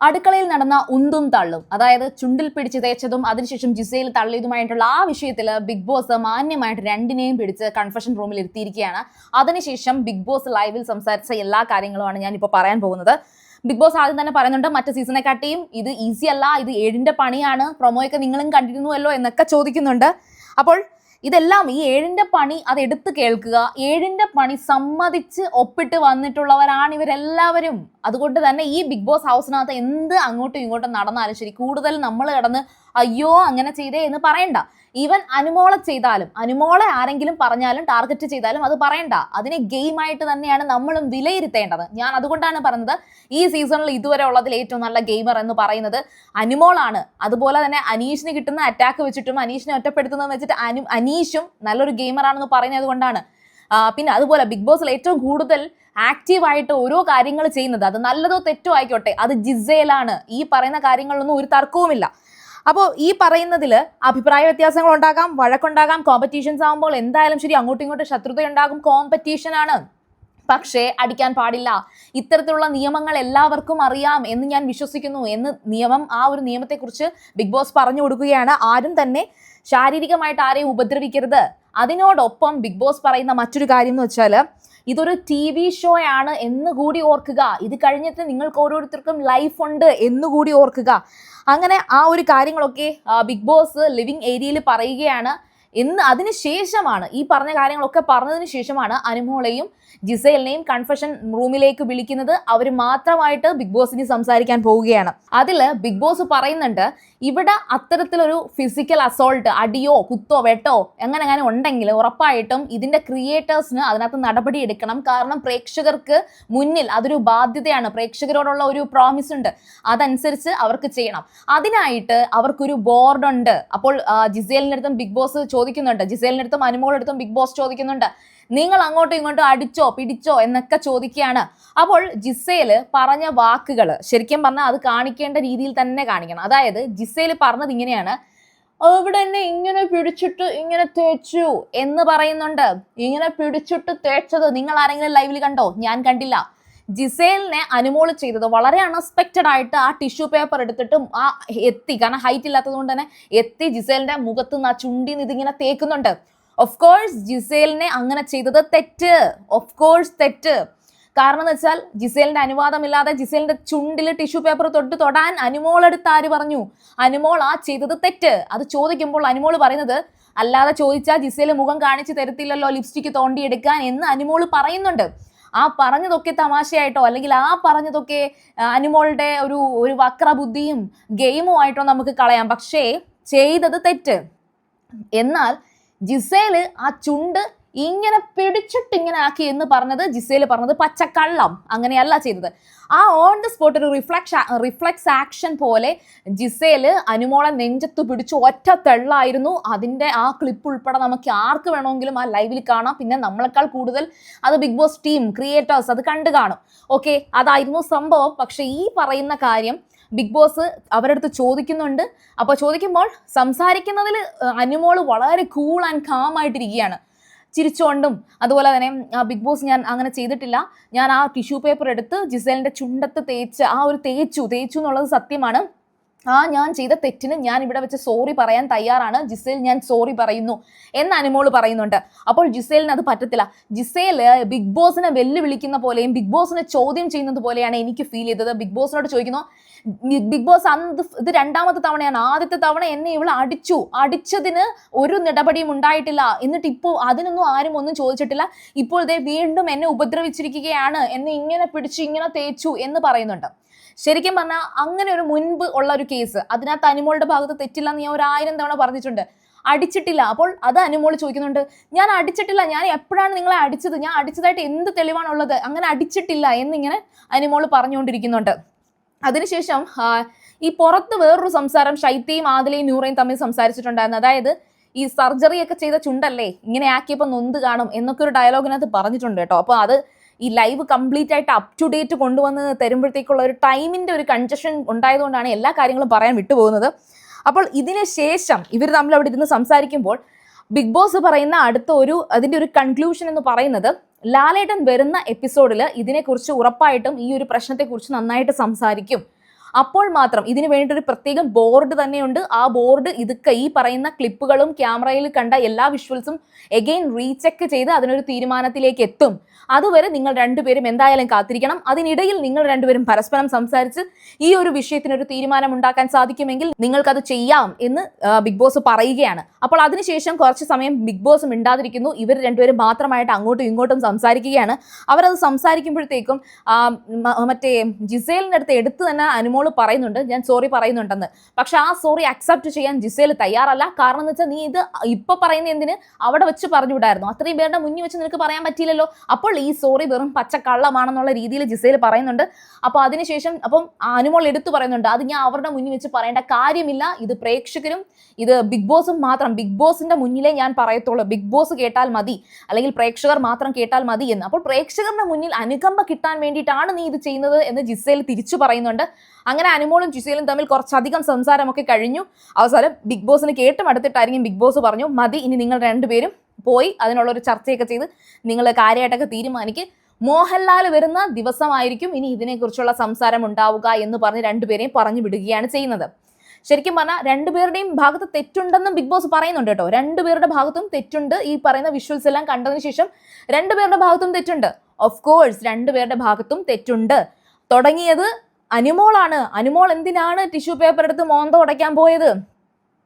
അടുക്കളയിൽ നടന്ന ഉന്തും തള്ളും, അതായത് ചുണ്ടിൽ പിടിച്ച് തേച്ചതും അതിനുശേഷം ജിസയിൽ തള്ളിയതുമായിട്ടുള്ള ആ വിഷയത്തിൽ ബിഗ് ബോസ് മാന്യമായിട്ട് രണ്ടിനെയും പിടിച്ച് കൺഫഷൻ റൂമിൽ ഇരുത്തിയിരിക്കുകയാണ്. അതിനുശേഷം ബിഗ് ബോസ് ലൈവിൽ സംസാരിച്ച എല്ലാ കാര്യങ്ങളുമാണ് ഞാനിപ്പോൾ പറയാൻ പോകുന്നത്. ബിഗ് ബോസ് ആദ്യം തന്നെ പറയുന്നുണ്ട്, മറ്റു സീസണെക്കാട്ടിയും ഇത് ഈസി അല്ല, ഇത് 7ന്റെ പണിയാണ്, പ്രൊമോയൊക്കെ നിങ്ങളും കണ്ടിരുന്നുവല്ലോ എന്നൊക്കെ ചോദിക്കുന്നുണ്ട്. അപ്പോൾ ഇതെല്ലാം ഈ 7ന്റെ പണി അത് എടുത്തു കേൾക്കുക. 7ന്റെ പണി സമ്മതിച്ച് ഒപ്പിട്ട് വന്നിട്ടുള്ളവരാണ് ഇവരെല്ലാവരും. അതുകൊണ്ട് തന്നെ ഈ ബിഗ് ബോസ് ഹൗസിനകത്ത് എന്ത് അങ്ങോട്ടും ഇങ്ങോട്ടും നടന്നാലും ശരി, കൂടുതൽ നമ്മൾ കിടന്ന് അയ്യോ അങ്ങനെ ചെയ്തേ എന്ന് പറയണ്ട. ഈവൻ അനുമോളെ ചെയ്താലും, അനുമോളെ ആരെങ്കിലും പറഞ്ഞാലും ടാർഗറ്റ് ചെയ്താലും അത് പറയണ്ട. അതിനെ ഗെയിമായിട്ട് തന്നെയാണ് നമ്മളും വിലയിരുത്തേണ്ടത്. ഞാൻ അതുകൊണ്ടാണ് പറഞ്ഞത് ഈ സീസണിൽ ഇതുവരെ ഉള്ളതിൽ ഏറ്റവും നല്ല ഗെയിമർ എന്ന് പറയുന്നത് അനുമോളാണ്. അതുപോലെ തന്നെ അനീഷിന് കിട്ടുന്ന അറ്റാക്ക് വെച്ചിട്ടും അനീഷിനെ ഒറ്റപ്പെടുത്തുന്നത് വെച്ചിട്ട് അനീഷും നല്ലൊരു ഗെയിമറാണെന്ന് പറയുന്നത് കൊണ്ടാണ്. പിന്നെ അതുപോലെ ബിഗ് ബോസിൽ ഏറ്റവും കൂടുതൽ ആക്റ്റീവായിട്ട് ഓരോ കാര്യങ്ങൾ ചെയ്യുന്നത്, അത് നല്ലതോ തെറ്റോ ആയിക്കോട്ടെ, അത് ജിസയിലാണ്. ഈ പറയുന്ന കാര്യങ്ങളിലൊന്നും ഒരു തർക്കവുമില്ല. അപ്പോൾ ഈ പറയുന്നതിൽ അഭിപ്രായ വ്യത്യാസങ്ങൾ ഉണ്ടാകാം, വഴക്കുണ്ടാകാം, കോമ്പറ്റീഷൻസ് ആകുമ്പോൾ എന്തായാലും ശരി അങ്ങോട്ടും ഇങ്ങോട്ടും ശത്രുതയുണ്ടാകും, കോമ്പറ്റീഷനാണ്. പക്ഷേ അടിക്കാൻ പാടില്ല. ഇത്തരത്തിലുള്ള നിയമങ്ങൾ എല്ലാവർക്കും അറിയാം എന്ന് ഞാൻ വിശ്വസിക്കുന്നു. ആ ഒരു നിയമത്തെക്കുറിച്ച് ബിഗ് ബോസ് പറഞ്ഞു കൊടുക്കുകയാണ്. ആരും തന്നെ ശാരീരികമായിട്ട് ആരെയും ഉപദ്രവിക്കരുത്. അതിനോടൊപ്പം ബിഗ് ബോസ് പറയുന്ന മറ്റൊരു കാര്യം എന്ന് വെച്ചാൽ, ഇതൊരു TV ഷോ ആണ് എന്നുകൂടി ഓർക്കുക. ഇത് കഴിഞ്ഞിട്ട് നിങ്ങൾക്ക് ഓരോരുത്തർക്കും ലൈഫ് ഉണ്ട് എന്നുകൂടി ഓർക്കുക. അങ്ങനെ ആ ഒരു കാര്യങ്ങളൊക്കെ ബിഗ് ബോസ് ലിവിങ് ഏരിയയിൽ പറയുകയാണ്. അതിനുശേഷമാണ് ഈ പറഞ്ഞ കാര്യങ്ങളൊക്കെ പറഞ്ഞതിന് ശേഷമാണ് അനുമോളെയും ജിസേലിനെയും കൺഫഷൻ റൂമിലേക്ക് വിളിക്കുന്നത്. അവർ മാത്രമായിട്ട് ബിഗ് ബോസിന് സംസാരിക്കാൻ പോവുകയാണ്. അതിൽ ബിഗ് ബോസ് പറയുന്നുണ്ട്, ഇവിടെ അത്തരത്തിലൊരു ഫിസിക്കൽ അസോൾട്ട്, അടിയോ കുത്തോ വെട്ടോ അങ്ങനെ ഉണ്ടെങ്കിൽ ഉറപ്പായിട്ടും ഇതിന്റെ ക്രിയേറ്റേഴ്സിന് അതിനകത്ത് നടപടി എടുക്കണം. കാരണം പ്രേക്ഷകർക്ക് മുന്നിൽ അതൊരു ബാധ്യതയാണ്. പ്രേക്ഷകരോടുള്ള ഒരു പ്രോമിസ് ഉണ്ട്, അതനുസരിച്ച് അവർക്ക് ചെയ്യണം. അതിനായിട്ട് അവർക്കൊരു ബോർഡുണ്ട്. അപ്പോൾ ജിസേലിനടുത്തും ബിഗ് ബോസ് ചോദിക്കുന്നുണ്ട്, ജിസേലിനടുത്തും അനുമോളടുത്തും ബിഗ് ബോസ് ചോദിക്കുന്നുണ്ട്, നിങ്ങൾ അങ്ങോട്ടും ഇങ്ങോട്ടും അടിച്ചോ പിടിച്ചോ എന്നൊക്കെ ചോദിക്കുകയാണ്. അപ്പോൾ ജിസേൽ പറഞ്ഞ വാക്കുകൾ ശരിക്കും പറഞ്ഞാൽ അത് കാണിക്കേണ്ട രീതിയിൽ തന്നെ കാണിക്കണം. അതായത് ജിസേൽ പറഞ്ഞത് ഇങ്ങനെയാണ്, അവിടെ എന്നെ ഇങ്ങനെ പിടിച്ചിട്ട് ഇങ്ങനെ തേച്ചു എന്ന് പറയുന്നുണ്ട്. ഇങ്ങനെ പിടിച്ചിട്ട് തേച്ചത് നിങ്ങൾ ആരെങ്കിലും ലൈവിൽ കണ്ടോ? ഞാൻ കണ്ടില്ല. ജിസേലിനെ അനുമോൾ ചെയ്തത് വളരെ അൺഎക്സ്പെക്റ്റഡ് ആയിട്ട് ആ ടിഷ്യൂ പേപ്പർ എടുത്തിട്ടും കാരണം ഹൈറ്റ് ഇല്ലാത്തത് കൊണ്ട് തന്നെ ജിസേലിന്റെ മുഖത്ത് നിന്ന് ആ ചുണ്ടിന്ന് ഇതിങ്ങനെ തേക്കുന്നുണ്ട്. ഓഫ് കോഴ്സ് ജിസേലിനെ അങ്ങനെ ചെയ്തത് തെറ്റ്, ഓഫ് കോഴ്സ് തെറ്റ്. കാരണം എന്ന് വെച്ചാൽ ജിസേലിന്റെ അനുവാദമില്ലാതെ ജിസേലിന്റെ ചുണ്ടിൽ ടിഷ്യൂ പേപ്പർ തൊടാൻ അനുമോളെടുത്ത് ആര് പറഞ്ഞു? അനുമോൾ ചെയ്തത് തെറ്റ്. അത് ചോദിക്കുമ്പോൾ അനുമോൾ പറയുന്നത്, അല്ലാതെ ചോദിച്ചാൽ ജിസേൽ മുഖം കാണിച്ച് തരത്തില്ലല്ലോ ലിപ്സ്റ്റിക്ക് തോണ്ടിയെടുക്കാൻ എന്ന് അനുമോൾ പറയുന്നുണ്ട്. ആ പറഞ്ഞതൊക്കെ തമാശയായിട്ടോ അല്ലെങ്കിൽ ആ പറഞ്ഞതൊക്കെ അനുമോളുടെ ഒരു വക്രബുദ്ധിയും ഗെയിമും ആയിട്ടോ നമുക്ക് കളയാം. പക്ഷേ ചെയ്തത് തെറ്റ്. എന്നാൽ ജിസേല് ആ ചുണ്ട് ഇങ്ങനെ പിടിച്ചിട്ട് ഇങ്ങനെ ആക്കി എന്ന് പറഞ്ഞത്, ജിസേല് പറഞ്ഞത് പച്ചക്കള്ളം. അങ്ങനെയല്ല ചെയ്തത്. ആ ഓൺ ദ സ്പോട്ട് ഒരു റിഫ്ലക്സ് ആക്ഷൻ പോലെ ജിസേല് അനുമോളെ നെഞ്ചത്ത് പിടിച്ച് ഒറ്റ തെള്ളായിരുന്നു. അതിൻ്റെ ആ ക്ലിപ്പ് ഉൾപ്പെടെ നമുക്ക് ആർക്ക് വേണമെങ്കിലും ആ ലൈവിൽ കാണാം. പിന്നെ നമ്മളെക്കാൾ കൂടുതൽ അത് ബിഗ് ബോസ് ടീം ക്രിയേറ്റേഴ്സ് അത് കണ്ടു കാണും. ഓക്കെ, അതായിരുന്നു സംഭവം. പക്ഷെ ഈ പറയുന്ന കാര്യം ബിഗ് ബോസ് അവരുടെ അടുത്ത് ചോദിക്കുന്നുണ്ട്. അപ്പോൾ ചോദിക്കുമ്പോൾ സംസാരിക്കുന്നതിൽ അനുമോൾ വളരെ കൂൾ ആൻഡ് കാം ആയിട്ടിരിക്കുകയാണ്, ചിരിച്ചുകൊണ്ടും. അതുപോലെ തന്നെ ബിഗ് ബോസ് ഞാൻ അങ്ങനെ ചെയ്തിട്ടില്ല, ഞാൻ ആ ടിഷ്യൂ പേപ്പർ എടുത്ത് ജിസേലിൻ്റെ ചുണ്ടത്ത് തേച്ചു എന്നുള്ളത് സത്യമാണ്. ഞാൻ ചെയ്ത തെറ്റിന് ഞാൻ ഇവിടെ വെച്ച് സോറി പറയാൻ തയ്യാറാണ് ജിസേൽ, ഞാൻ സോറി പറയുന്നു എന്ന് അനുമോൾ പറയുന്നുണ്ട്. അപ്പോൾ ജിസേലിന് അത് പറ്റത്തില്ല. ജിസേൽ ബിഗ് ബോസിനെ വെല്ലുവിളിക്കുന്ന പോലെയും ബിഗ് ബോസിനെ ചോദ്യം ചെയ്യുന്നത് പോലെയാണ് എനിക്ക് ഫീൽ ചെയ്തത്. ബിഗ് ബോസിനോട് ചോദിക്കുന്നു, ബിഗ് ബോസ് ഇത് 2ാമത്തെ തവണയാണ്, ആദ്യത്തെ തവണ എന്നെ ഇവൾ അടിച്ചതിന് ഒരു നടപടിയും ഉണ്ടായിട്ടില്ല, എന്നിട്ട് ഇപ്പോൾ അതിനൊന്നും ആരും ഒന്നും ചോദിച്ചിട്ടില്ല, ഇപ്പോൾ ഇതേ വീണ്ടും എന്നെ ഉപദ്രവിച്ചിരിക്കുകയാണ്, എന്നെ ഇങ്ങനെ പിടിച്ചു ഇങ്ങനെ തേച്ചു എന്ന് പറയുന്നുണ്ട്. ശരിക്കും പറഞ്ഞാൽ അങ്ങനെ ഒരു മുൻപ് ഉള്ള ഒരു കേസ്, അതിനകത്ത് അനുമോളുടെ ഭാഗത്ത് തെറ്റില്ല എന്ന് ഞാൻ 1000 തവണ പറഞ്ഞിട്ടുണ്ട്. അടിച്ചിട്ടില്ല. അപ്പോൾ അത് അനുമോൾ ചോദിക്കുന്നുണ്ട്, ഞാൻ അടിച്ചിട്ടില്ല, ഞാൻ എപ്പോഴാണ് നിങ്ങളെ അടിച്ചത്, ഞാൻ അടിച്ചതായിട്ട് എന്ത് തെളിവാണുള്ളത്, അങ്ങനെ അടിച്ചിട്ടില്ല എന്നിങ്ങനെ അനുമോൾ പറഞ്ഞുകൊണ്ടിരിക്കുന്നുണ്ട്. അതിനുശേഷം ഈ പുറത്ത് വേറൊരു സംസാരം ഷൈത്തയും ആദിലയും നൂറയും തമ്മിൽ സംസാരിച്ചിട്ടുണ്ടായിരുന്നു. അതായത് ഈ സർജറി ഒക്കെ ചെയ്ത ചുണ്ടല്ലേ ഇങ്ങനെ ആക്കിയപ്പോൾ നൊന്ത് കാണും എന്നൊക്കെ ഒരു ഡയലോഗിനകത്ത് പറഞ്ഞിട്ടുണ്ട് കേട്ടോ. അപ്പോൾ അത് ഈ ലൈവ് കംപ്ലീറ്റ് ആയിട്ട് അപ് ടു ഡേറ്റ് കൊണ്ടുവന്ന് തരുമ്പോഴത്തേക്കുള്ള ഒരു ടൈമിൻ്റെ ഒരു കൺജഷൻ ഉണ്ടായതുകൊണ്ടാണ് എല്ലാ കാര്യങ്ങളും പറയാൻ വിട്ടുപോകുന്നത്. അപ്പോൾ ഇതിന് ശേഷം ഇവർ തമ്മിൽ അവിടെ ഇരുന്ന് സംസാരിക്കുമ്പോൾ ബിഗ് ബോസ് പറയുന്ന അതിൻ്റെ ഒരു കൺക്ലൂഷൻ എന്ന് പറയുന്നത്, ലാലേട്ടൻ വരുന്ന എപ്പിസോഡിൽ ഇതിനെക്കുറിച്ച് ഉറപ്പായിട്ടും ഈ ഒരു പ്രശ്നത്തെക്കുറിച്ച് നന്നായിട്ട് സംസാരിക്കും. അപ്പോൾ മാത്രം ഇതിന് വേണ്ടിയിട്ട് ഒരു പ്രത്യേകം ബോർഡ് തന്നെയുണ്ട്. ആ ബോർഡ് ഇതൊക്കെ ഈ പറയുന്ന ക്ലിപ്പുകളും ക്യാമറയിൽ കണ്ട എല്ലാ വിഷ്വൽസും എഗെയിൻ റീചെക്ക് ചെയ്ത് അതിനൊരു തീരുമാനത്തിലേക്ക് എത്തും. അതുവരെ നിങ്ങൾ രണ്ടുപേരും എന്തായാലും കാത്തിരിക്കണം. അതിനിടയിൽ നിങ്ങൾ രണ്ടുപേരും പരസ്പരം സംസാരിച്ച് ഈ ഒരു വിഷയത്തിനൊരു തീരുമാനം ഉണ്ടാക്കാൻ സാധിക്കുമെങ്കിൽ നിങ്ങൾക്കത് ചെയ്യാം എന്ന് ബിഗ് ബോസ് പറയുകയാണ്. അപ്പോൾ അതിനുശേഷം കുറച്ച് സമയം ബിഗ് ബോസ് മിണ്ടാതിരിക്കുന്നു. ഇവർ രണ്ടുപേരും മാത്രമായിട്ട് അങ്ങോട്ടും ഇങ്ങോട്ടും സംസാരിക്കുകയാണ്. അവരത് സംസാരിക്കുമ്പോഴത്തേക്കും മറ്റേ ജിസേലിൻ്റെ അടുത്ത് എടുത്ത് തന്നെ അനുമോൾ പറയുന്നുണ്ട്, ഞാൻ സോറി പറയുന്നുണ്ടെന്ന്. പക്ഷെ ആ സോറി അക്സെപ്റ്റ് ചെയ്യാൻ ജിസേൽ തയ്യാറല്ല. കാരണം എന്ന് വെച്ചാൽ നീ ഇത് ഇപ്പൊ പറയുന്ന എന്തിന് അവിടെ വെച്ച് പറഞ്ഞുവിടായിരുന്നു, അത്രയും പേരുടെ മുന്നിൽ വെച്ച് നിനക്ക് പറയാൻ പറ്റിയില്ലല്ലോ, അപ്പോൾ ഈ സോറി വെറും പച്ചക്കള്ളമാണെന്നുള്ള രീതിയിൽ ജിസേൽ പറയുന്നുണ്ട്. അപ്പോൾ അതിനുശേഷം അനുമോൾ എടുത്തു പറയുന്നുണ്ട്, അത് ഞാൻ അവരുടെ മുന്നിൽ വെച്ച് പറയേണ്ട കാര്യമില്ല, ഇത് പ്രേക്ഷകരും ഇത് ബിഗ് ബോസും മാത്രം, ബിഗ് ബോസിന്റെ മുന്നിലേ ഞാൻ പറയത്തുള്ളൂ, ബിഗ് ബോസ് കേട്ടാൽ മതി, അല്ലെങ്കിൽ പ്രേക്ഷകർ മാത്രം കേട്ടാൽ മതി എന്ന്. അപ്പോൾ പ്രേക്ഷകരുടെ മുന്നിൽ അനുകമ്പ കിട്ടാൻ വേണ്ടിയിട്ടാണ് നീ ഇത് ചെയ്യുന്നത് എന്ന് ജിസേൽ തിരിച്ചു പറയുന്നുണ്ട്. അങ്ങനെ അനുമോളും ജിസേലും തമ്മിൽ കുറച്ചധികം സംസാരമൊക്കെ കഴിഞ്ഞു. അവസാനം ബിഗ് ബോസിന് കേട്ടും അടുത്തിട്ടായിരിക്കും ബിഗ് ബോസ് പറഞ്ഞു, മതി, ഇനി നിങ്ങൾ രണ്ടുപേരും പോയി അതിനുള്ളൊരു ചർച്ചയൊക്കെ ചെയ്ത് നിങ്ങൾ കാര്യമായിട്ടൊക്കെ തീരുമാനിക്ക്, മോഹൻലാൽ വരുന്ന ദിവസമായിരിക്കും ഇനി ഇതിനെക്കുറിച്ചുള്ള സംസാരം ഉണ്ടാവുക എന്ന് പറഞ്ഞ് രണ്ടുപേരെയും പറഞ്ഞു വിടുകയാണ് ചെയ്യുന്നത്. ശരിക്കും പറഞ്ഞാൽ രണ്ടുപേരുടെയും ഭാഗത്ത് തെറ്റുണ്ടെന്നും ബിഗ് ബോസ് പറയുന്നുണ്ട് കേട്ടോ. രണ്ടുപേരുടെ ഭാഗത്തും തെറ്റുണ്ട്. ഈ പറയുന്ന വിഷ്വൽസ് എല്ലാം കണ്ടതിന് ശേഷം രണ്ടുപേരുടെ ഭാഗത്തും തെറ്റുണ്ട്. ഓഫ് കോഴ്സ് രണ്ടുപേരുടെ ഭാഗത്തും തെറ്റുണ്ട്. തുടങ്ങിയത് അനുമോളാണ്. അനുമോൾ എന്തിനാണ് ടിഷ്യൂ പേപ്പർ എടുത്ത് മോന്ത ഉടയ്ക്കാൻ പോയത്?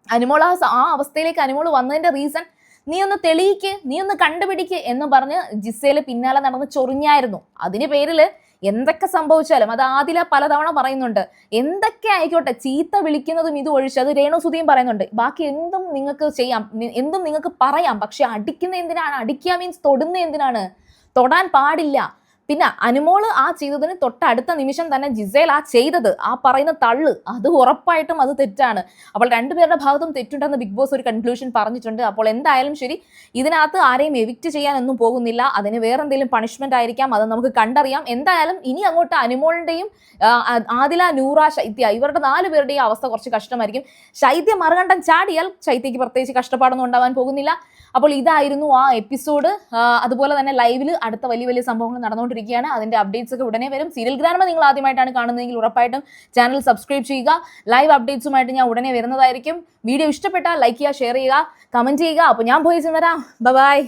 അനുമോൾ ആ അവസ്ഥയിലേക്ക് അനുമോൾ വന്നതിന്റെ റീസൺ നീ ഒന്ന് തെളിയിക്ക്, നീ ഒന്ന് കണ്ടുപിടിക്ക് എന്ന് പറഞ്ഞ് ജിസേല് പിന്നാലെ നടന്ന് ചൊറിഞ്ഞായിരുന്നു. അതിന് പേരില് എന്തൊക്കെ സംഭവിച്ചാലും അത് ആദില പലതവണ പറയുന്നുണ്ട്, എന്തൊക്കെ ആയിക്കോട്ടെ, ചീത്ത വിളിക്കുന്നതും ഇത് ഒഴിച്ച്, അത് രേണുസുധിയും പറയുന്നുണ്ട്, ബാക്കി എന്തും നിങ്ങൾക്ക് ചെയ്യാം, എന്തും നിങ്ങൾക്ക് പറയാം, പക്ഷെ അടിക്കുന്ന എന്തിനാണ്? അടിക്കുക മീൻസ് തൊടുന്ന എന്തിനാണ്? തൊടാൻ പാടില്ല. പിന്നെ അനുമോള് ആ ചെയ്തതിന് തൊട്ടടുത്ത നിമിഷം തന്നെ ജിസേൽ ആ ചെയ്തത്, ആ പറയുന്ന തള്ള്, അത് ഉറപ്പായിട്ടും അത് തെറ്റാണ്. അപ്പോൾ രണ്ടുപേരുടെ ഭാഗത്തും തെറ്റുണ്ടെന്ന് ബിഗ് ബോസ് ഒരു കൺക്ലൂഷൻ പറഞ്ഞിട്ടുണ്ട്. അപ്പോൾ എന്തായാലും ശരി, ഇതിനകത്ത് ആരെയും എവിക്റ്റ് ചെയ്യാനൊന്നും പോകുന്നില്ല. അതിന് വേറെ എന്തെങ്കിലും പണിഷ്മെന്റ് ആയിരിക്കാം, അത് നമുക്ക് കണ്ടറിയാം. എന്തായാലും ഇനി അങ്ങോട്ട് അനുമോളിന്റെയും ആദില, നൂറ, ശൈത്യ ഇവരുടെ 4 പേരുടെയും അവസ്ഥ കുറച്ച് കഷ്ടമായിരിക്കും. ശൈത്യ മറുകണ്ഠം ചാടിയാൽ ശൈത്യക്ക് പ്രത്യേകിച്ച് കഷ്ടപ്പാടൊന്നും ഉണ്ടാവാൻ പോകുന്നില്ല. അപ്പോൾ ഇതായിരുന്നു ആ എപ്പിസോഡ്. അതുപോലെ തന്നെ ലൈവിൽ അടുത്ത വലിയ വലിയ സംഭവങ്ങൾ നടന്നുകൊണ്ടിരിക്കുകയാണ്. അതിന്റെ അപ്ഡേറ്റ്സ് ഒക്കെ ഉടനെ വരും. സീരിയൽ ഗ്രാൻമ നിങ്ങൾ ആദ്യമായിട്ടാണ് കാണുന്നതെങ്കിൽ ഉറപ്പായിട്ടും ചാനൽ സബ്സ്ക്രൈബ് ചെയ്യുക. ലൈവ് അപ്ഡേറ്റ്സുമായിട്ട് ഞാൻ ഉടനെ വരുന്നതായിരിക്കും. വീഡിയോ ഇഷ്ടപ്പെട്ടാൽ ലൈക്ക് ചെയ്യുക, ഷെയർ ചെയ്യുക, കമന്റ് ചെയ്യുക. അപ്പോൾ ഞാൻ പോയി വരാം. ബൈ.